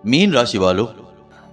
Mean राशि वालों,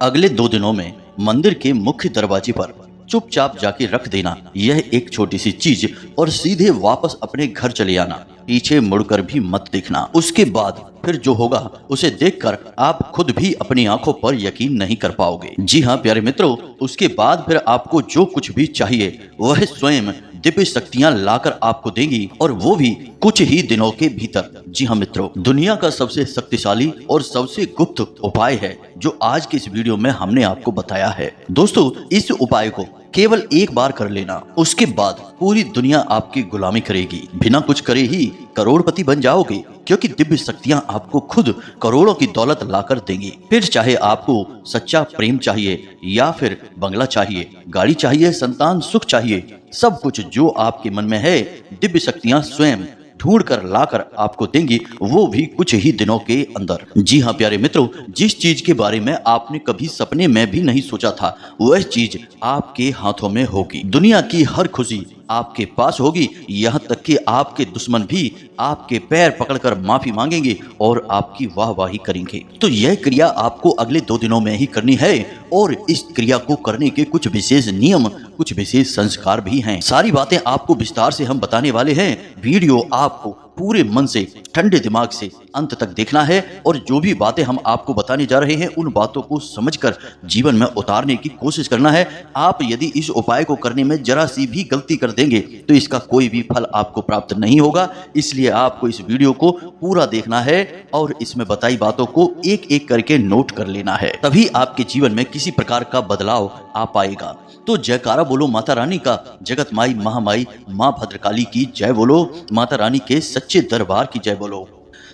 अगले 2 दिनों में मंदिर के मुख्य दरवाजे पर चुपचाप जाके रख देना यह एक छोटी सी चीज और सीधे वापस अपने घर चले आना, पीछे मुड़कर भी मत देखना। उसके बाद फिर जो होगा उसे देखकर आप खुद भी अपनी आंखों पर यकीन नहीं कर पाओगे। जी हाँ प्यारे मित्रों, उसके बाद फिर आपको जो कुछ भी चाहिए वह स्वयं दिव्य शक्तियां लाकर आपको देंगी, और वो भी कुछ ही दिनों के भीतर। जी हाँ मित्रों, दुनिया का सबसे शक्तिशाली और सबसे गुप्त उपाय है जो आज के इस वीडियो में हमने आपको बताया है। दोस्तों, इस उपाय को केवल एक बार कर लेना, उसके बाद पूरी दुनिया आपकी गुलामी करेगी। बिना कुछ करे ही करोड़पति बन जाओगे, क्योंकि दिव्य शक्तियां आपको खुद करोड़ों की दौलत लाकर देंगी। फिर चाहे आपको सच्चा प्रेम चाहिए या फिर बंगला चाहिए, गाड़ी चाहिए, संतान सुख चाहिए, सब कुछ जो आपके मन में है दिव्य शक्तियां स्वयं ढूंढ कर लाकर आपको देंगी, वो भी कुछ ही दिनों के अंदर। जी हाँ प्यारे मित्रों, जिस चीज के बारे में आपने कभी सपने में भी नहीं सोचा था वह चीज आपके हाथों में होगी। दुनिया की हर खुशी आपके पास होगी, यहाँ तक कि आपके दुश्मन भी आपके पैर पकड़कर माफी मांगेंगे और आपकी वाहवाही करेंगे। तो यह क्रिया आपको अगले 2 दिनों में ही करनी है, और इस क्रिया को करने के कुछ विशेष नियम, कुछ विशेष संस्कार भी हैं। सारी बातें आपको विस्तार से हम बताने वाले हैं। वीडियो आपको पूरे मन से, ठंडे दिमाग से अंत तक देखना है, और जो भी बातें हम आपको बताने जा रहे हैं उन बातों को समझकर जीवन में उतारने की कोशिश करना है। आप यदि इस उपाय को करने में जरा सी भी गलती कर देंगे तो इसका कोई भी फल आपको प्राप्त नहीं होगा। इसलिए आपको इस वीडियो को पूरा देखना है और इसमें बताई बातों को एक एक करके नोट कर लेना है, तभी आपके जीवन में किसी प्रकार का बदलाव आ पाएगा। तो जयकारा बोलो माता रानी का, जगत माई महामाई माँ भद्रकाली की जय बोलो, माता रानी के सच्चे दरबार की जय बोलो।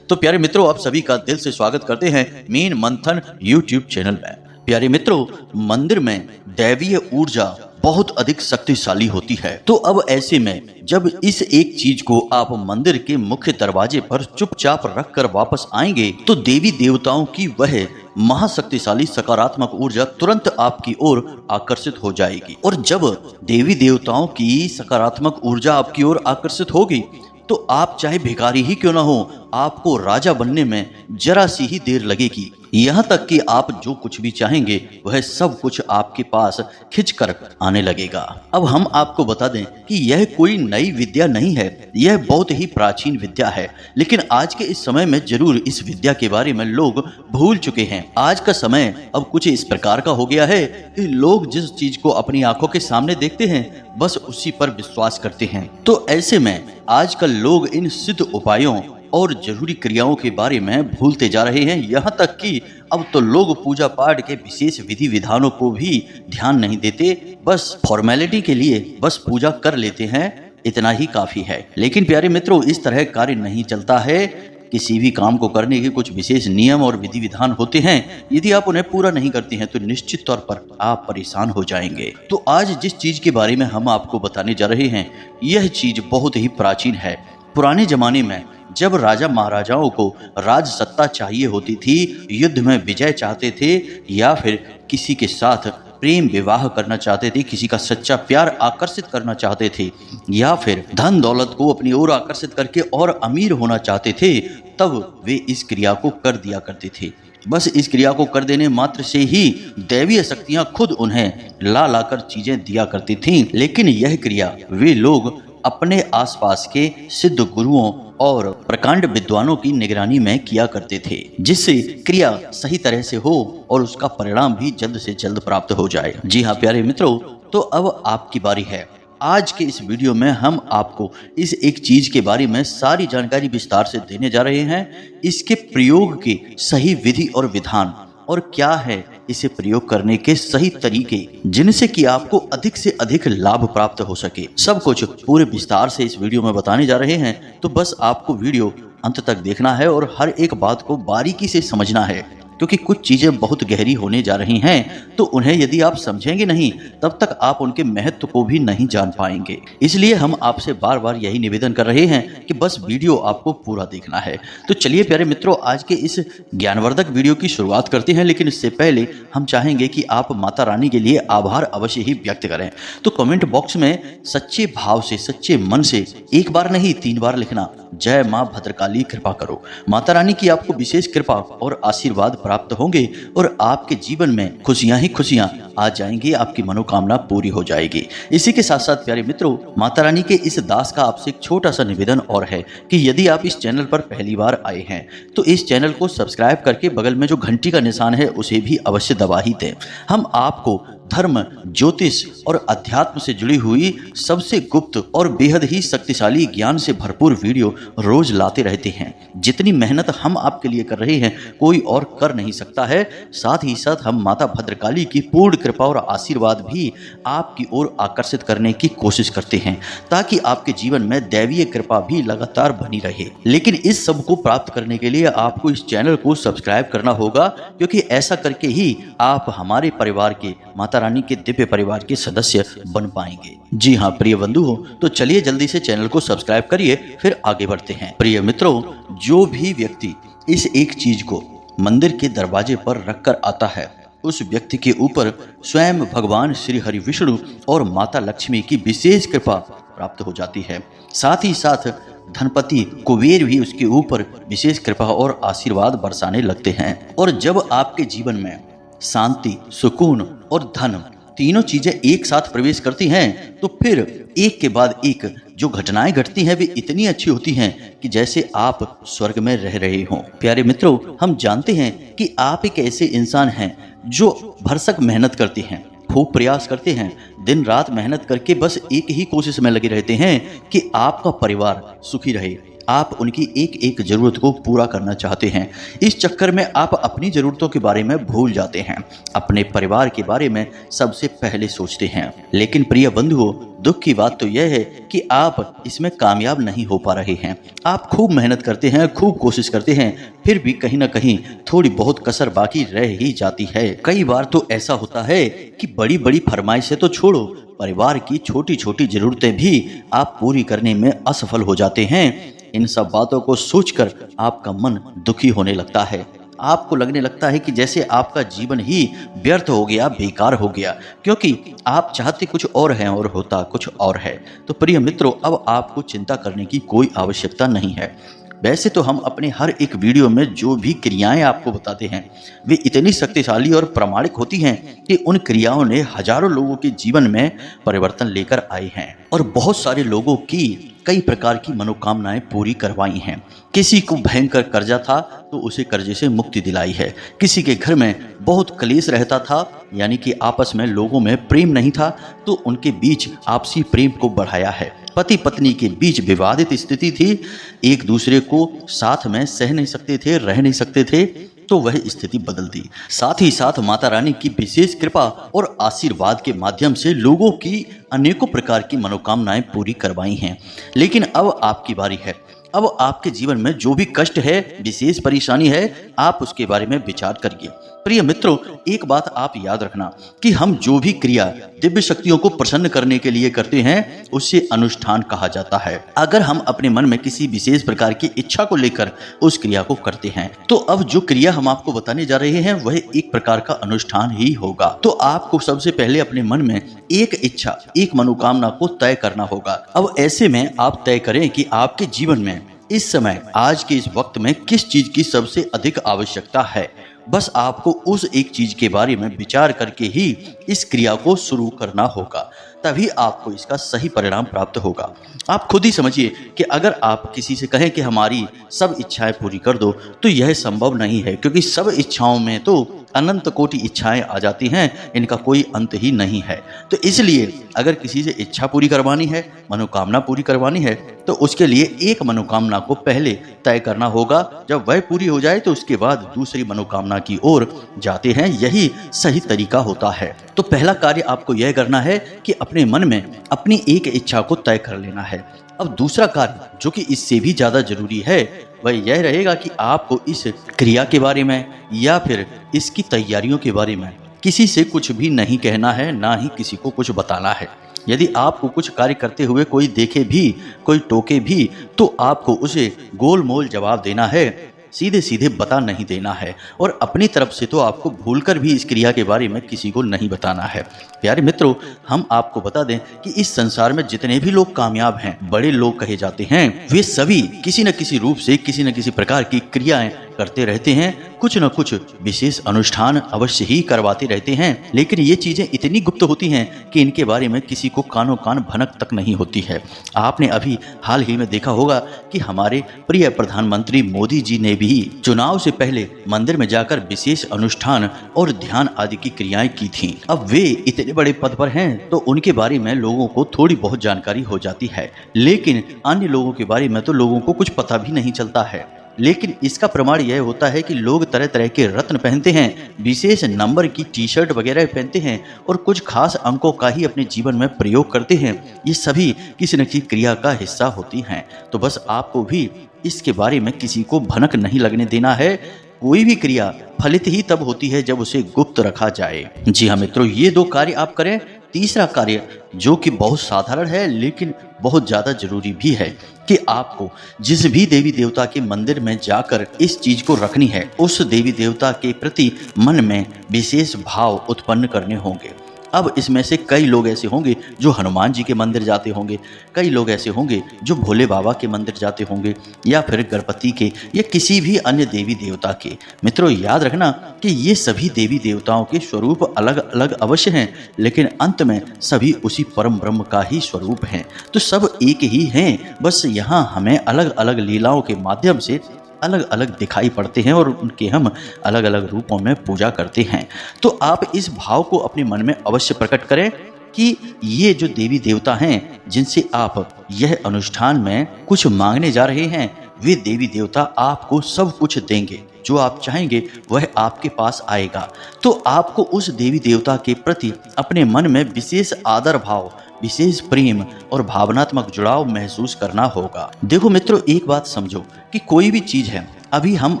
तो प्यारे मित्रों, आप सभी का दिल से स्वागत करते हैं मीन मंथन यूट्यूब चैनल में। प्यारे मित्रों, मंदिर में दैवीय ऊर्जा बहुत अधिक शक्तिशाली होती है। तो अब ऐसे में जब इस एक चीज को आप मंदिर के मुख्य दरवाजे पर चुपचाप रखकर वापस आएंगे तो देवी देवताओं की वह महाशक्तिशाली सकारात्मक ऊर्जा तुरंत आपकी ओर आकर्षित हो जाएगी। और जब देवी देवताओं की सकारात्मक ऊर्जा आपकी ओर आकर्षित होगी तो आप चाहे भिखारी ही क्यों ना हो, आपको राजा बनने में जरा सी ही देर लगेगी। यहाँ तक कि आप जो कुछ भी चाहेंगे वह सब कुछ आपके पास खिंचकर आने लगेगा। अब हम आपको बता दें कि यह कोई नई विद्या नहीं है, यह बहुत ही प्राचीन विद्या है, लेकिन आज के इस समय में जरूर इस विद्या के बारे में लोग भूल चुके हैं। आज का समय अब कुछ इस प्रकार का हो गया है कि लोग जिस चीज को अपनी आंखों के सामने देखते हैं बस उसी पर विश्वास करते हैं। तो ऐसे में आजकल लोग इन सिद्ध उपायों और जरूरी क्रियाओं के बारे में भूलते जा रहे हैं। यहाँ तक कि अब तो लोग पूजा पाठ के विशेष विधि विधानों को भी ध्यान नहीं देते, बस फॉर्मेलिटी के लिए बस पूजा कर लेते हैं, इतना ही काफी है। लेकिन प्यारे मित्रों, इस तरह कार्य नहीं चलता है। किसी भी काम को करने के कुछ विशेष नियम और विधि विधान होते हैं, यदि आप उन्हें पूरा नहीं करते हैं तो निश्चित तौर पर आप परेशान हो जाएंगे। तो आज जिस चीज के बारे में हम आपको बताने जा रहे हैं यह चीज बहुत ही प्राचीन है। पुराने जमाने में जब राजा महाराजाओं को राज सत्ता चाहिए होती थी, युद्ध में विजय चाहते थे, या फिर किसी के साथ प्रेम विवाह करना चाहते थे, किसी का सच्चा प्यार आकर्षित करना चाहते थे, या फिर धन दौलत को अपनी ओर आकर्षित करके और अमीर होना चाहते थे, तब वे इस क्रिया को कर दिया करते थे। बस इस क्रिया को कर देने मात्र से ही दैवीय शक्तियां खुद उन्हें ला लाकर चीजें दिया करती थीं। लेकिन यह क्रिया वे लोग अपने आसपास के सिद्ध गुरुओं और प्रकांड विद्वानों की निगरानी में किया करते थे, जिससे क्रिया सही तरह से हो और उसका परिणाम भी जल्द से जल्द प्राप्त हो जाए। जी हाँ प्यारे मित्रों, तो अब आपकी बारी है। आज के इस वीडियो में हम आपको इस एक चीज के बारे में सारी जानकारी विस्तार से देने जा रहे हैं। इसके प्रयोग के सही विधि और विधान, और क्या है इसे प्रयोग करने के सही तरीके, जिनसे कि आपको अधिक से अधिक लाभ प्राप्त हो सके। सब कुछ पूरे विस्तार से इस वीडियो में बताने जा रहे हैं। तो बस आपको वीडियो अंत तक देखना है और हर एक बात को बारीकी से समझना है, क्योंकि कुछ चीजें बहुत गहरी होने जा रही हैं। तो उन्हें यदि आप समझेंगे नहीं तब तक आप उनके महत्व को भी नहीं जान पाएंगे। इसलिए हम आपसे बार बार यही निवेदन कर रहे हैं कि बस वीडियो आपको पूरा देखना है। तो चलिए प्यारे मित्रों, आज के इस ज्ञानवर्धक वीडियो की शुरुआत करते हैं। लेकिन इससे पहले हम चाहेंगे कि आप माता रानी के लिए आभार अवश्य ही व्यक्त करें। तो कमेंट बॉक्स में सच्चे भाव से, सच्चे मन से एक बार नहीं 3 बार लिखना, जय माँ भद्रकाली कृपा करो। माता रानी की आपको विशेष कृपा और आशीर्वाद प्राप्त होंगे और आपके जीवन में खुशियां ही खुशियां आ जाएंगी, आपकी मनोकामना पूरी हो जाएगी। इसी के साथ साथ प्यारे मित्रों, माता रानी के इस दास का आपसे एक छोटा सा निवेदन और है कि यदि आप इस चैनल पर पहली बार आए हैं तो इस चैनल को सब्सक्राइब करके बगल में जो घंटी का निशान है उसे भी अवश्य दबा ही दें। हम आपको धर्म, ज्योतिष और अध्यात्म से जुड़ी हुई सबसे गुप्त और बेहद ही शक्तिशाली ज्ञान से भरपूर वीडियो रोज लाते रहते हैं। जितनी मेहनत हम आपके लिए कर रहे हैं कोई और कर नहीं सकता है। साथ ही साथ हम माता भद्रकाली की पूर्ण कृपा और आशीर्वाद भी आपकी ओर आकर्षित करने की कोशिश करते हैं ताकि आपके जीवन में दैवीय कृपा भी लगातार बनी रहे। लेकिन इस सब को प्राप्त करने के लिए आपको इस चैनल को सब्सक्राइब करना होगा, क्योंकि ऐसा करके ही आप हमारे परिवार के, माता रानी के दिव्य परिवार के सदस्य बन पाएंगे। जी हाँ प्रिय बंधु हो, तो चलिए जल्दी से चैनल को सब्सक्राइब करिए, फिर आगे बढ़ते हैं। प्रिय मित्रों, जो भी व्यक्ति इस एक चीज को मंदिर के दरवाजे पर रखकर आता है उस व्यक्ति के ऊपर स्वयं भगवान श्री हरि विष्णु और माता लक्ष्मी की विशेष कृपा प्राप्त हो जाती है। साथ ही साथ धनपति कुबेर भी उसके ऊपर विशेष कृपा और आशीर्वाद बरसाने लगते हैं। और जब आपके जीवन में शांति, सुकून और धन तीनों चीजें एक साथ प्रवेश करती हैं तो फिर एक के बाद एक जो घटनाएं घटती हैं वे इतनी अच्छी होती हैं कि जैसे आप स्वर्ग में रह रहे हों। प्यारे मित्रों, हम जानते हैं कि आप एक ऐसे इंसान हैं जो भरसक मेहनत करते हैं, खूब प्रयास करते हैं, दिन रात मेहनत करके बस एक ही कोशिश में लगे रहते हैं कि आपका परिवार सुखी रहे। आप उनकी एक एक जरूरत को पूरा करना चाहते हैं। इस चक्कर में आप अपनी जरूरतों के बारे में भूल जाते हैं, अपने परिवार के बारे में सबसे पहले सोचते हैं। लेकिन प्रिय बंधुओं, दुख की बात तो यह है कि आप इसमें कामयाब नहीं हो पा रहे हैं। आप खूब मेहनत करते हैं, खूब कोशिश करते हैं, फिर भी कहीं ना कहीं थोड़ी बहुत कसर बाकी रह ही जाती है। कई बार तो ऐसा होता है कि बड़ी बड़ी फरमाइशें तो छोड़ो, परिवार की छोटी छोटी जरूरतें भी आप पूरी करने में असफल हो जाते हैं। इन सब बातों को सोचकर आपका मन दुखी होने लगता है। आपको लगने लगता है कि जैसे आपका जीवन ही व्यर्थ हो गया, बेकार हो गया, क्योंकि आप चाहते कुछ और हैं और होता कुछ और है। तो प्रिय मित्रों, अब आपको चिंता करने की कोई आवश्यकता नहीं है। वैसे तो हम अपने हर एक वीडियो में जो भी क्रियाएं आपको बताते हैं वे इतनी शक्तिशाली और प्रामाणिक होती हैं कि उन क्रियाओं ने हजारों लोगों के जीवन में परिवर्तन लेकर आए हैं और बहुत सारे लोगों की कई प्रकार की मनोकामनाएं पूरी करवाई हैं। किसी को भयंकर कर्जा था तो उसे कर्जे से मुक्ति दिलाई है। किसी के घर में बहुत कलेश रहता था, यानी कि आपस में लोगों में प्रेम नहीं था, तो उनके बीच आपसी प्रेम को बढ़ाया है। पति पत्नी के बीच विवादित स्थिति थी, एक दूसरे को साथ में सह नहीं सकते थे, रह नहीं सकते थे, तो वह स्थिति बदल दी। साथ ही साथ माता रानी की विशेष कृपा और आशीर्वाद के माध्यम से लोगों की अनेकों प्रकार की मनोकामनाएं पूरी करवाई हैं। लेकिन अब आपकी बारी है। अब आपके जीवन में जो भी कष्ट है, विशेष परेशानी है, आप उसके बारे में विचार करिए। प्रिय मित्रों, एक बात आप याद रखना कि हम जो भी क्रिया दिव्य शक्तियों को प्रसन्न करने के लिए करते हैं उसे अनुष्ठान कहा जाता है। अगर हम अपने मन में किसी विशेष प्रकार की इच्छा को लेकर उस क्रिया को करते हैं तो अब जो क्रिया हम आपको बताने जा रहे हैं वह एक प्रकार का अनुष्ठान ही होगा। तो आपको सबसे पहले अपने मन में एक इच्छा, एक मनोकामना को तय करना होगा। अब ऐसे में आप तय करें कि आपके जीवन में इस समय, आज के इस वक्त में किस चीज की सबसे अधिक आवश्यकता है। बस आपको उस एक चीज के बारे में विचार करके ही इस क्रिया को शुरू करना होगा, तभी आपको इसका सही परिणाम प्राप्त होगा। आप खुद ही समझिए कि अगर आप किसी से कहें कि हमारी सब इच्छाएं पूरी कर दो तो यह संभव नहीं है, क्योंकि सब इच्छाओं में तो अनंत कोटि इच्छाएं आ जाती हैं, इनका कोई अंत ही नहीं है। तो इसलिए अगर किसी से इच्छा पूरी करवानी है, मनोकामना पूरी करवानी है, तो उसके लिए एक मनोकामना को पहले तय करना होगा। जब वह पूरी हो जाए तो उसके बाद दूसरी मनोकामना की ओर जाते हैं। यही सही तरीका होता है। तो पहला कार्य आपको यह करना है कि अपने मन में अपनी एक इच्छा को तय कर लेना है। अब दूसरा कार्य जो कि इससे भी ज्यादा जरूरी है वह यह रहेगा कि आपको इस क्रिया के बारे में या फिर इसकी तैयारियों के बारे में किसी से कुछ भी नहीं कहना है, ना ही किसी को कुछ बताना है। यदि आपको कुछ कार्य करते हुए कोई देखे भी, कोई टोके भी, तो आपको उसे गोल मोल जवाब देना है, सीधे सीधे बता नहीं देना है। और अपनी तरफ से तो आपको भूलकर भी इस क्रिया के बारे में किसी को नहीं बताना है। प्यारे मित्रों, हम आपको बता दें कि इस संसार में जितने भी लोग कामयाब हैं, बड़े लोग कहे जाते हैं, वे सभी किसी न किसी रूप से किसी न किसी प्रकार की क्रियाएं करते रहते हैं, कुछ न कुछ विशेष अनुष्ठान अवश्य ही करवाते रहते हैं, लेकिन ये चीजें इतनी गुप्त होती हैं कि इनके बारे में किसी को कानो कान भनक तक नहीं होती है। आपने अभी हाल ही में देखा होगा कि हमारे प्रिय प्रधानमंत्री मोदी जी ने भी चुनाव से पहले मंदिर में जाकर विशेष अनुष्ठान और ध्यान आदि की क्रियाएं की थी। अब वे इतने बड़े पद पर हैं तो उनके बारे में लोगों को थोड़ी बहुत जानकारी हो जाती है, लेकिन अन्य लोगों के बारे में तो लोगों को कुछ पता भी नहीं चलता है। लेकिन इसका प्रमाण यह होता है कि लोग तरह तरह के रत्न पहनते हैं, विशेष नंबर की टी शर्ट वगैरह पहनते हैं और कुछ खास अंकों का ही अपने जीवन में प्रयोग करते हैं। ये सभी किसी न किसी क्रिया का हिस्सा होती हैं। तो बस आपको भी इसके बारे में किसी को भनक नहीं लगने देना है। कोई भी क्रिया फलित ही तब होती है जब उसे गुप्त रखा जाए। जी हाँ मित्रों, ये 2 कार्य आप करें। तीसरा कार्य जो कि बहुत साधारण है लेकिन बहुत ज्यादा जरूरी भी है कि आपको जिस भी देवी देवता के मंदिर में जाकर इस चीज को रखनी है, उस देवी देवता के प्रति मन में विशेष भाव उत्पन्न करने होंगे। अब इसमें से कई लोग ऐसे होंगे जो हनुमान जी के मंदिर जाते होंगे, कई लोग ऐसे होंगे जो भोले बाबा के मंदिर जाते होंगे, या फिर गणपति के या किसी भी अन्य देवी देवता के। मित्रों याद रखना कि ये सभी देवी देवताओं के स्वरूप अलग अलग अवश्य हैं, लेकिन अंत में सभी उसी परम ब्रह्म का ही स्वरूप हैं। तो सब एक ही हैं, बस यहाँ हमें अलग अलग लीलाओं के माध्यम से अलग अलग दिखाई पड़ते हैं और उनके हम अलग अलग रूपों में पूजा करते हैं। तो आप इस भाव को अपने मन में अवश्य प्रकट करें कि ये जो देवी देवता हैं जिनसे आप यह अनुष्ठान में कुछ मांगने जा रहे हैं, वे देवी देवता आपको सब कुछ देंगे। जो आप चाहेंगे वह आपके पास आएगा। तो आपको उस देवी देवता के प्रति अपने मन में विशेष आदर भाव, विशेष प्रेम और भावनात्मक जुड़ाव महसूस करना होगा। देखो मित्रों, एक बात समझो कि कोई भी चीज है, अभी हम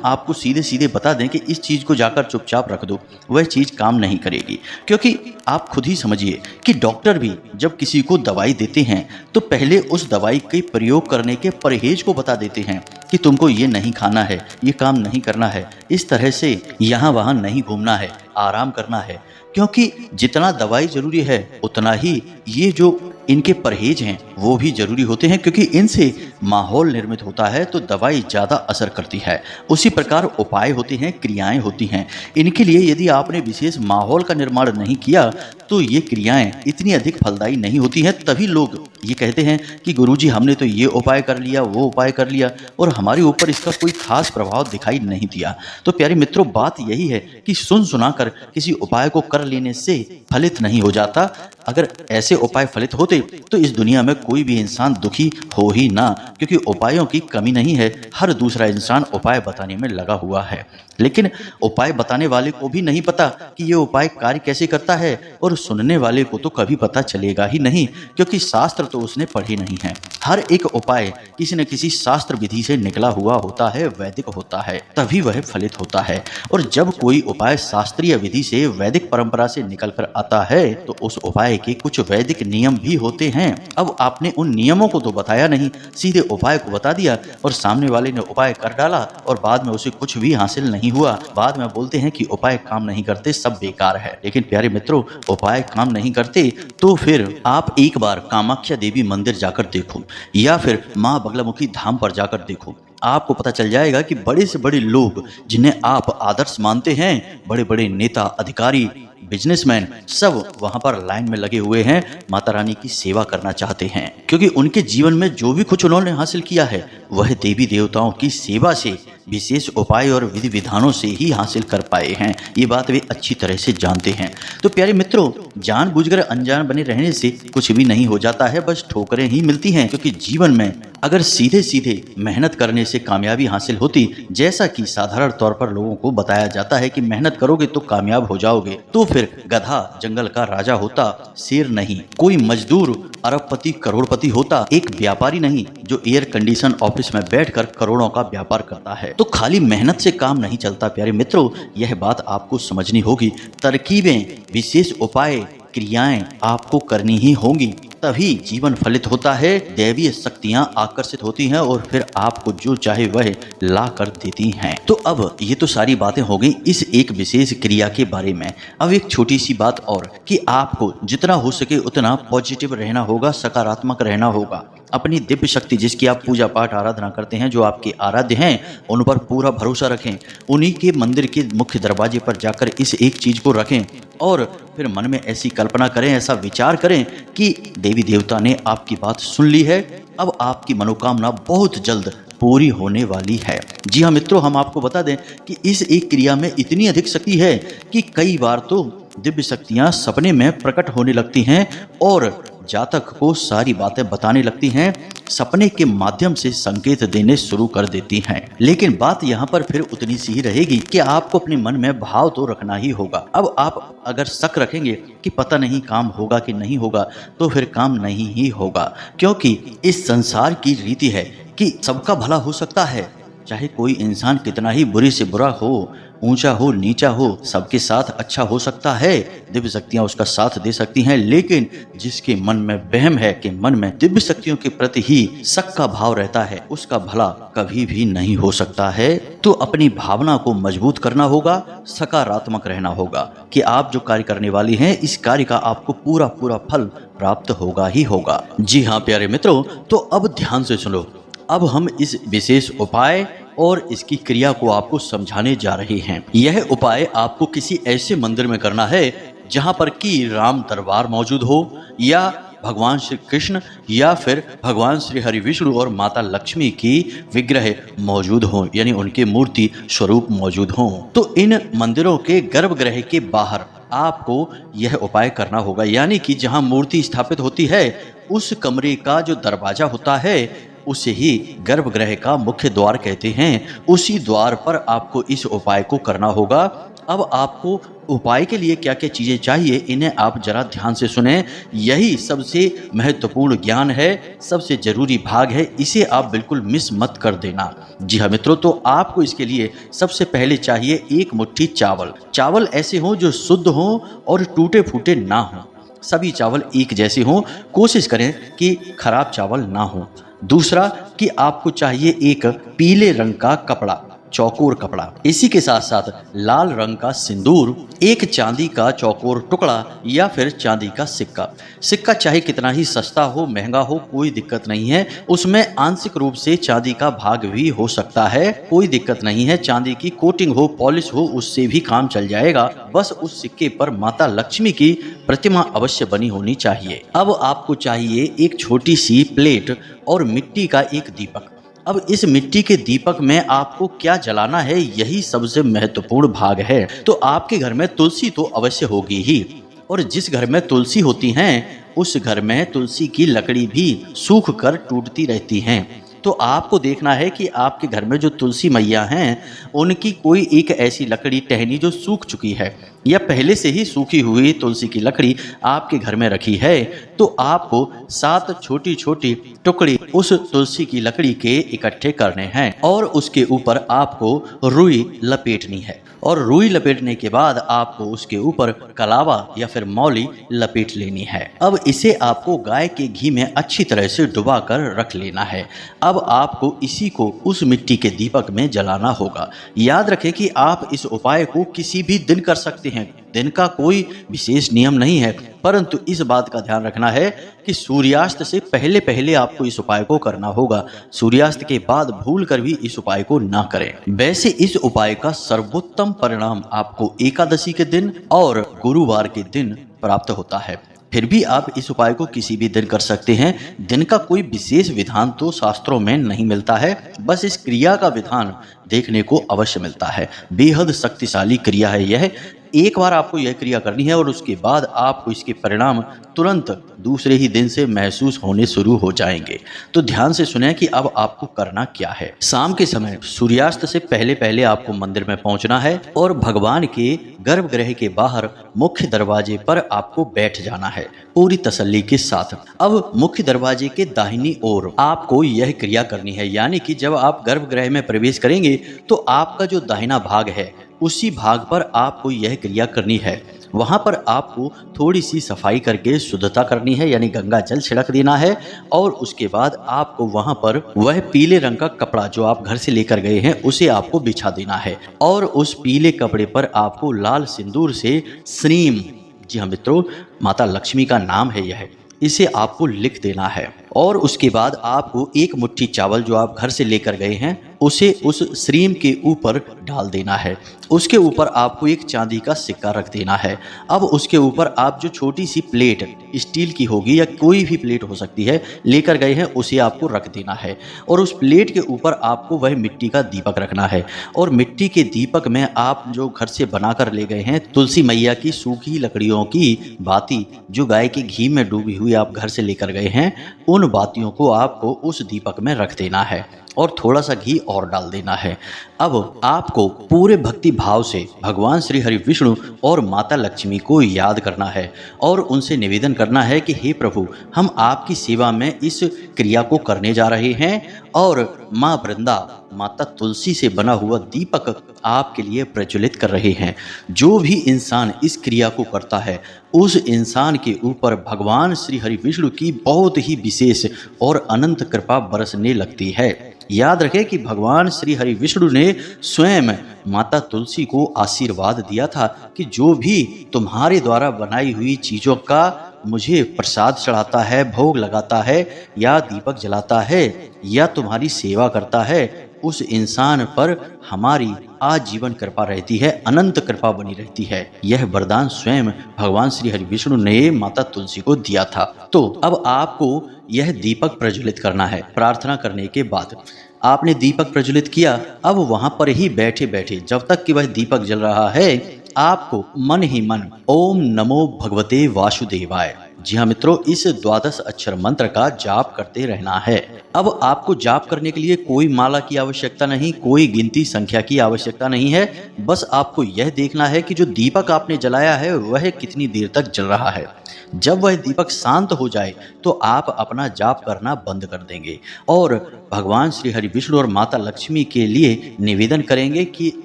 आपको सीधे सीधे बता दें कि इस चीज को जाकर चुपचाप रख दो, वह चीज काम नहीं करेगी। क्योंकि आप खुद ही समझिए कि डॉक्टर भी जब किसी को दवाई देते हैं तो पहले उस दवाई के प्रयोग करने के परहेज को बता देते हैं कि तुमको ये नहीं खाना है, ये काम नहीं करना है, इस तरह से यहाँ वहाँ नहीं घूमना है, आराम करना है। क्योंकि जितना दवाई जरूरी है उतना ही ये जो इनके परहेज हैं वो भी जरूरी होते हैं, क्योंकि इनसे माहौल निर्मित होता है तो दवाई ज़्यादा असर करती है। उसी प्रकार उपाय होते हैं, क्रियाएं होती हैं। इनके लिए यदि आपने विशेष माहौल का निर्माण नहीं किया तो ये क्रियाएं इतनी अधिक फलदायी नहीं होती हैं। तभी लोग ये कहते हैं कि गुरुजी हमने तो ये उपाय कर लिया, वो उपाय कर लिया और हमारे ऊपर इसका कोई खास प्रभाव दिखाई नहीं दिया। तो प्यारे मित्रों, बात यही है कि सुन सुनाकर किसी उपाय को कर लेने से फलित नहीं हो जाता। अगर ऐसे उपाय फलित होते तो इस दुनिया में कोई भी इंसान दुखी हो ही ना, क्योंकि उपायों की कमी नहीं है। हर दूसरा इंसान उपाय बताने में लगा हुआ है, लेकिन उपाय बताने वाले को भी नहीं पता कि ये उपाय कार्य कैसे करता है, और सुनने वाले को तो कभी पता चलेगा ही नहीं, क्योंकि शास्त्र तो उसने पढ़े नहीं है। हर एक उपाय किसी न किसी शास्त्र विधि से निकला हुआ होता है, वैदिक होता है, तभी वह फलित होता है। और जब कोई उपाय शास्त्रीय विधि से, वैदिक परंपरा से निकल कर आता है तो उस उपाय के कुछ वैदिक नियम भी होते हैं। अब आपने उन नियमों को तो बताया नहीं, सीधे उपाय को बता दिया और सामने वाले ने उपाय कर डाला और बाद में उसे कुछ भी हासिल नहीं हुआ। बाद में बोलते हैं कि उपाय काम नहीं करते, सब बेकार है। लेकिन प्यारे मित्रों, उपाय काम नहीं करते तो फिर आप एक बार कामाख्या देवी मंदिर जाकर देखो या फिर माँ बगलामुखी धाम पर जाकर देखो। आपको पता चल जाएगा कि बड़े से बड़े लोग जिन्हें आप आदर्श मानते हैं, बड़े बड़े नेता, अधिकारी, बिजनेसमैन, सब वहां पर लाइन में लगे हुए हैं, माता रानी की सेवा करना चाहते हैं, क्योंकि उनके जीवन में जो भी कुछ उन्होंने हासिल किया है वह देवी देवताओं की सेवा से, विशेष उपाय और विधि विधानों से ही हासिल कर पाए हैं। ये बात वे अच्छी तरह से जानते हैं। तो प्यारे मित्रों, जानबूझकर अनजान बने रहने से कुछ भी नहीं हो जाता है, बस ठोकरें ही मिलती हैं। क्योंकि जीवन में अगर सीधे सीधे मेहनत करने से कामयाबी हासिल होती, जैसा कि साधारण तौर पर लोगों को बताया जाता है कि मेहनत करोगे तो कामयाब हो जाओगे, तो फिर गधा जंगल का राजा होता, शेर नहीं। कोई मजदूर अरबपति करोड़पति होता, एक व्यापारी नहीं जो एयर कंडीशन ऑफिस में बैठकर करोड़ों का व्यापार करता है। तो खाली मेहनत से काम नहीं चलता प्यारे मित्रों, यह बात आपको समझनी होगी। तरकीबें, विशेष उपाय, क्रियाएं आपको करनी ही होंगी, तभी जीवन फलित होता है, दैवीय शक्तियां आकर्षित होती हैं और फिर आपको जो चाहे वह ला कर देती हैं। तो अब ये तो सारी बातें हो गई इस एक विशेष क्रिया के बारे में। अब एक छोटी सी बात और कि आपको जितना हो सके उतना पॉजिटिव रहना होगा, सकारात्मक रहना होगा। अपनी दिव्य शक्ति जिसकी आप पूजा पाठ आराधना करते हैं, जो आपके आराध्य हैं, उन पर पूरा भरोसा रखें। उन्हीं के मंदिर के मुख्य दरवाजे पर जाकर इस एक चीज़ को रखें और फिर मन में ऐसी कल्पना करें, ऐसा विचार करें कि देवी देवता ने आपकी बात सुन ली है, अब आपकी मनोकामना बहुत जल्द पूरी होने वाली है। जी हाँ मित्रों, हम आपको बता दें कि इस एक क्रिया में इतनी अधिक शक्ति है कि कई बार तो दिव्य शक्तियाँ सपने में प्रकट होने लगती हैं और जातक को सारी बातें बताने लगती हैं, सपने के माध्यम से संकेत देने शुरू कर देती हैं। लेकिन बात यहाँ पर फिर उतनी सी ही रहेगी कि आपको अपने मन में भाव तो रखना ही होगा। अब आप अगर शक रखेंगे कि पता नहीं काम होगा कि नहीं होगा, तो फिर काम नहीं ही होगा, क्योंकि इस संसार की रीति है कि सबका भला हो सकता है। चाहे कोई इंसान कितना ही बुरे से बुरा हो, ऊंचा हो नीचा हो, सबके साथ अच्छा हो सकता है, दिव्य शक्तियां उसका साथ दे सकती हैं। लेकिन जिसके मन में वहम है कि मन में दिव्य शक्तियों के प्रति ही शक का भाव रहता है, उसका भला कभी भी नहीं हो सकता है। तो अपनी भावना को मजबूत करना होगा, सकारात्मक रहना होगा कि आप जो कार्य करने वाली हैं, इस कार्य का आपको पूरा पूरा फल प्राप्त होगा ही होगा। जी हाँ प्यारे मित्रों, तो अब ध्यान से सुनो। अब हम इस विशेष उपाय और इसकी क्रिया को आपको समझाने जा रहे हैं। यह उपाय आपको किसी ऐसे मंदिर में करना है जहां पर कि राम दरबार मौजूद हो, या भगवान श्री कृष्ण, या फिर भगवान श्री हरि विष्णु और माता लक्ष्मी की विग्रह मौजूद हो, यानी उनके मूर्ति स्वरूप मौजूद हो। तो इन मंदिरों के गर्भगृह के बाहर आपको यह उपाय करना होगा, यानी कि जहां मूर्ति स्थापित होती है उस कमरे का जो दरवाजा होता है उसे ही गर्भगृह का मुख्य द्वार कहते हैं। उसी द्वार पर आपको इस उपाय को करना होगा। अब आपको उपाय के लिए क्या क्या चीज़ें चाहिए, इन्हें आप जरा ध्यान से सुने। यही सबसे महत्वपूर्ण ज्ञान है, सबसे जरूरी भाग है, इसे आप बिल्कुल मिस मत कर देना। जी हाँ मित्रों, तो आपको इसके लिए सबसे पहले चाहिए एक मुट्ठी चावल। चावल ऐसे हों जो शुद्ध हों और टूटे फूटे ना हों, सभी चावल एक जैसे हों, कोशिश करें कि खराब चावल ना हो। दूसरा कि आपको चाहिए एक पीले रंग का कपड़ा, चौकोर कपड़ा। इसी के साथ साथ लाल रंग का सिंदूर, एक चांदी का चौकोर टुकड़ा या फिर चांदी का सिक्का। सिक्का चाहे कितना ही सस्ता हो, महंगा हो, कोई दिक्कत नहीं है, उसमें आंशिक रूप से चांदी का भाग भी हो सकता है, कोई दिक्कत नहीं है। चांदी की कोटिंग हो, पॉलिश हो, उससे भी काम चल जाएगा। बस उस सिक्के पर माता लक्ष्मी की प्रतिमा अवश्य बनी होनी चाहिए। अब आपको चाहिए एक छोटी सी प्लेट और मिट्टी का एक दीपक। अब इस मिट्टी के दीपक में आपको क्या जलाना है, यही सबसे महत्वपूर्ण भाग है। तो आपके घर में तुलसी तो अवश्य होगी ही, और जिस घर में तुलसी होती हैं उस घर में तुलसी की लकड़ी भी सूख कर टूटती रहती हैं। तो आपको देखना है कि आपके घर में जो तुलसी मैया हैं उनकी कोई एक ऐसी लकड़ी टहनी जो सूख चुकी है, या पहले से ही सूखी हुई तुलसी की लकड़ी आपके घर में रखी है, तो आपको 7 छोटी छोटी टुकड़ी उस तुलसी की लकड़ी के इकट्ठे करने हैं और उसके ऊपर आपको रुई लपेटनी है। और रुई लपेटने के बाद आपको उसके ऊपर कलावा या फिर मौली लपेट लेनी है। अब इसे आपको गाय के घी में अच्छी तरह से डुबा कर रख लेना है। अब आपको इसी को उस मिट्टी के दीपक में जलाना होगा। याद रखें कि आप इस उपाय को किसी भी दिन कर सकते हैं, दिन का कोई विशेष नियम नहीं है, परंतु इस बात का ध्यान रखना है कि सूर्यास्त से पहले पहले आपको इस उपाय को करना होगा। सूर्यास्त के बाद भूल कर भी इस उपाय को ना करें। वैसे इस उपाय का सर्वोत्तम परिणाम आपको एकादशी के दिन और गुरुवार के दिन प्राप्त होता है। फिर भी आप इस उपाय को किसी भी दिन कर सकते हैं। दिन का कोई विशेष विधान तो शास्त्रों में नहीं मिलता है, बस इस क्रिया का विधान देखने को अवश्य मिलता है। बेहद शक्तिशाली क्रिया है यह। एक बार आपको यह क्रिया करनी है और उसके बाद आपको इसके परिणाम तुरंत दूसरे ही दिन से महसूस होने शुरू हो जाएंगे। तो ध्यान से सुने कि अब आपको करना क्या है। शाम के समय सूर्यास्त से पहले पहले आपको मंदिर में पहुंचना है और भगवान के गर्भगृह के बाहर मुख्य दरवाजे पर आपको बैठ जाना है पूरी तसल्ली के साथ। अब मुख्य दरवाजे के दाहिनी ओर आपको यह क्रिया करनी है, यानी कि जब आप गर्भगृह में प्रवेश करेंगे तो आपका जो दाहिना भाग है उसी भाग पर आपको यह क्रिया करनी है। वहाँ पर आपको थोड़ी सी सफाई करके शुद्धता करनी है, यानी गंगा जल छिड़क देना है, और उसके बाद आपको वहाँ पर वह पीले रंग का कपड़ा जो आप घर से लेकर गए हैं उसे आपको बिछा देना है, और उस पीले कपड़े पर आपको लाल सिंदूर से श्रीम, जी हाँ मित्रों, माता लक्ष्मी का नाम है यह, इसे आपको लिख देना है और उसके बाद आपको एक मुट्ठी चावल जो आप घर से लेकर गए हैं उसे उस श्रीम के ऊपर डाल देना है। उसके ऊपर आपको एक चांदी का सिक्का रख देना है। अब उसके ऊपर आप जो छोटी सी प्लेट स्टील की होगी या कोई भी प्लेट हो सकती है लेकर गए हैं उसे आपको रख देना है और उस प्लेट के ऊपर आपको वह मिट्टी का दीपक रखना है और मिट्टी के दीपक में आप जो घर से बनाकर ले गए हैं तुलसी मैया की सूखी लकड़ियों की बाती जो गाय के घी में डूबी हुई आप घर से लेकर गए हैं उन बातियों को आपको उस दीपक में रख देना है और थोड़ा सा घी और डाल देना है। अब आपको पूरे भक्ति भाव से भगवान श्री हरि विष्णु और माता लक्ष्मी को याद करना है और उनसे निवेदन करना है कि हे प्रभु, हम आपकी सेवा में इस क्रिया को करने जा रहे हैं और माँ वृंदा माता तुलसी से बना हुआ दीपक आपके लिए प्रज्वलित कर रहे हैं। जो भी इंसान इस क्रिया को करता है उस इंसान के ऊपर भगवान श्री हरि विष्णु की बहुत ही विशेष और अनंत कृपा बरसने लगती है। याद रखें कि भगवान श्री हरि विष्णु ने स्वयं माता तुलसी को आशीर्वाद दिया था कि जो भी तुम्हारे द्वारा बनाई हुई चीज़ों का मुझे प्रसाद चढ़ाता है, भोग लगाता है या दीपक जलाता है या तुम्हारी सेवा करता है, उस इंसान पर हमारी आजीवन कृपा रहती है, अनंत कृपा बनी रहती है। यह वरदान स्वयं भगवान श्री हरि विष्णु ने माता तुलसी को दिया था। तो अब आपको यह दीपक प्रज्वलित करना है। प्रार्थना करने के बाद आपने दीपक प्रज्वलित किया। अब वहां पर ही बैठे बैठे जब तक कि वह दीपक जल रहा है आपको मन ही मन ओम नमो भगवते वासुदेवाय, जी हाँ मित्रों, इस 12 अक्षर मंत्र का जाप करते रहना है। अब आपको जाप करने के लिए कोई माला की आवश्यकता नहीं, कोई गिनती संख्या की आवश्यकता नहीं है। बस आपको यह देखना है कि जो दीपक आपने जलाया है वह कितनी देर तक जल रहा है। जब वह दीपक शांत हो जाए तो आप अपना जाप करना बंद कर देंगे और भगवान श्री हरि विष्णु और माता लक्ष्मी के लिए निवेदन करेंगे कि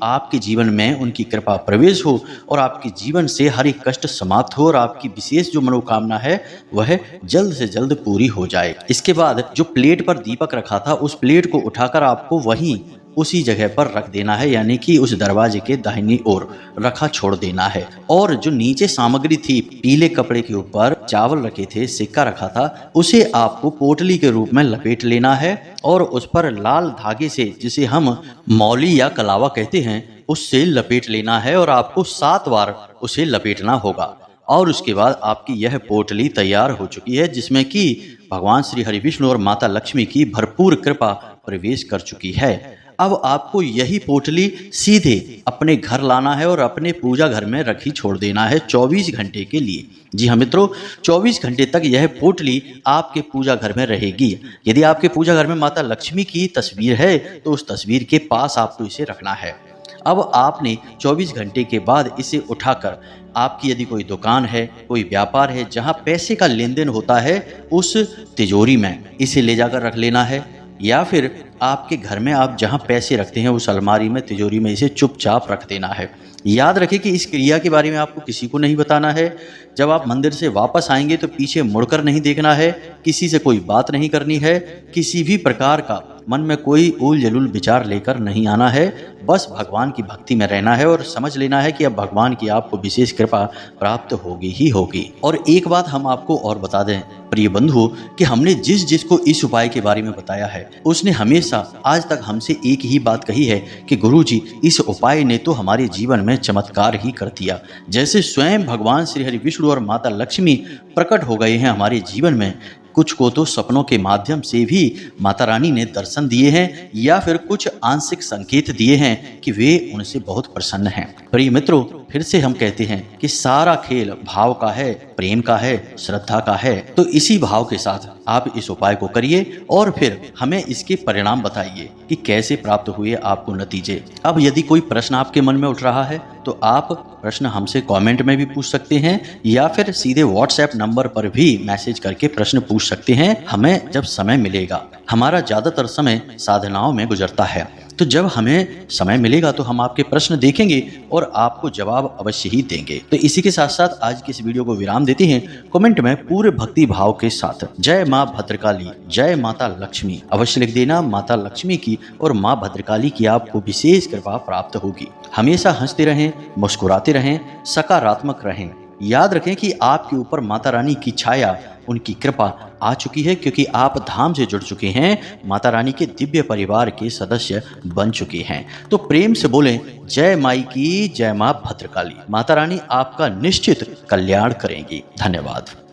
आपके जीवन में उनकी कृपा प्रवेश हो और आपके जीवन से हर एक कष्ट समाप्त हो और आपकी विशेष जो मनोकामना है वह जल्द से जल्द पूरी हो जाए। इसके बाद जो प्लेट पर दीपक रखा था उस प्लेट को उठाकर आपको वहीं उसी जगह पर रख देना है, यानी कि उस दरवाजे के दाहिनी ओर रखा छोड़ देना है। और जो नीचे सामग्री थी, पीले कपड़े के ऊपर चावल रखे थे, सिक्का रखा था, उसे आपको पोटली के रूप में लपेट लेना है और उस पर लाल धागे से, जिसे हम मौली या कलावा कहते हैं, उससे लपेट लेना है और आपको 7 बार उसे लपेटना होगा। और उसके बाद आपकी यह पोटली तैयार हो चुकी है जिसमें कि भगवान श्री हरि विष्णु और माता लक्ष्मी की भरपूर कृपा प्रवेश कर चुकी है। अब आपको यही पोटली सीधे अपने घर लाना है और अपने पूजा घर में रखी छोड़ देना है 24 घंटे के लिए। जी हाँ मित्रों, 24 घंटे तक यह पोटली आपके पूजा घर में रहेगी। यदि आपके पूजा घर में माता लक्ष्मी की तस्वीर है तो उस तस्वीर के पास आपको इसे रखना है। अब आपने 24 घंटे के बाद इसे उठाकर आपकी यदि कोई दुकान है, कोई व्यापार है जहां पैसे का लेन देन होता है, उस तिजोरी में इसे ले जाकर रख लेना है। या फिर आपके घर में आप जहां पैसे रखते हैं उस अलमारी में, तिजोरी में इसे चुपचाप रख देना है। याद रखें कि इस क्रिया के बारे में आपको किसी को नहीं बताना है। जब आप मंदिर से वापस आएंगे तो पीछे मुड़कर नहीं देखना है, किसी से कोई बात नहीं करनी है, किसी भी प्रकार का मन में कोई उल जलूल विचार लेकर नहीं आना है। बस भगवान की भक्ति में रहना है और समझ लेना है कि अब भगवान की आपको विशेष कृपा प्राप्त होगी ही होगी। और एक बात हम आपको और बता दें प्रिय बंधु, कि हमने जिस को इस उपाय के बारे में बताया है उसने हमेशा आज तक हमसे एक ही बात कही है कि गुरुजी, इस उपाय ने तो हमारे जीवन में चमत्कार ही कर दिया। जैसे स्वयं भगवान श्री हरि विष्णु और माता लक्ष्मी प्रकट हो गए हैं हमारे जीवन में, कुछ को तो सपनों के माध्यम से भी माता रानी ने दर्शन दिए हैं या फिर कुछ आंशिक संकेत दिए हैं कि वे उनसे बहुत प्रसन्न हैं। प्रिय मित्रों, फिर से हम कहते हैं कि सारा खेल भाव का है, प्रेम का है, श्रद्धा का है। तो इसी भाव के साथ आप इस उपाय को करिए और फिर हमें इसके परिणाम बताइए कि कैसे प्राप्त हुए आपको नतीजे। अब यदि कोई प्रश्न आपके मन में उठ रहा है तो आप प्रश्न हमसे कमेंट में भी पूछ सकते हैं या फिर सीधे व्हाट्सएप नंबर पर भी मैसेज करके प्रश्न पूछ सकते हैं। हमें जब समय मिलेगा, हमारा ज्यादातर समय साधनाओं में गुजरता है, तो जब हमें समय मिलेगा तो हम आपके प्रश्न देखेंगे और आपको जवाब अवश्य ही देंगे। तो इसी के साथ साथ आज की इस वीडियो को विराम देते हैं। कमेंट में पूरे भक्ति भाव के साथ जय माँ भद्रकाली, जय माता लक्ष्मी अवश्य लिख देना। माता लक्ष्मी की और माँ भद्रकाली की आपको विशेष कृपा प्राप्त होगी। हमेशा हंसते रहें, मुस्कुराते रहें, सकारात्मक रहें। याद रखें कि आपके ऊपर माता रानी की छाया उनकी कृपा आ चुकी है, क्योंकि आप धाम से जुड़ चुके हैं, माता रानी के दिव्य परिवार के सदस्य बन चुके हैं। तो प्रेम से बोलें, जय माई की, जय मां भद्रकाली। माता रानी आपका निश्चित कल्याण करेंगी। धन्यवाद।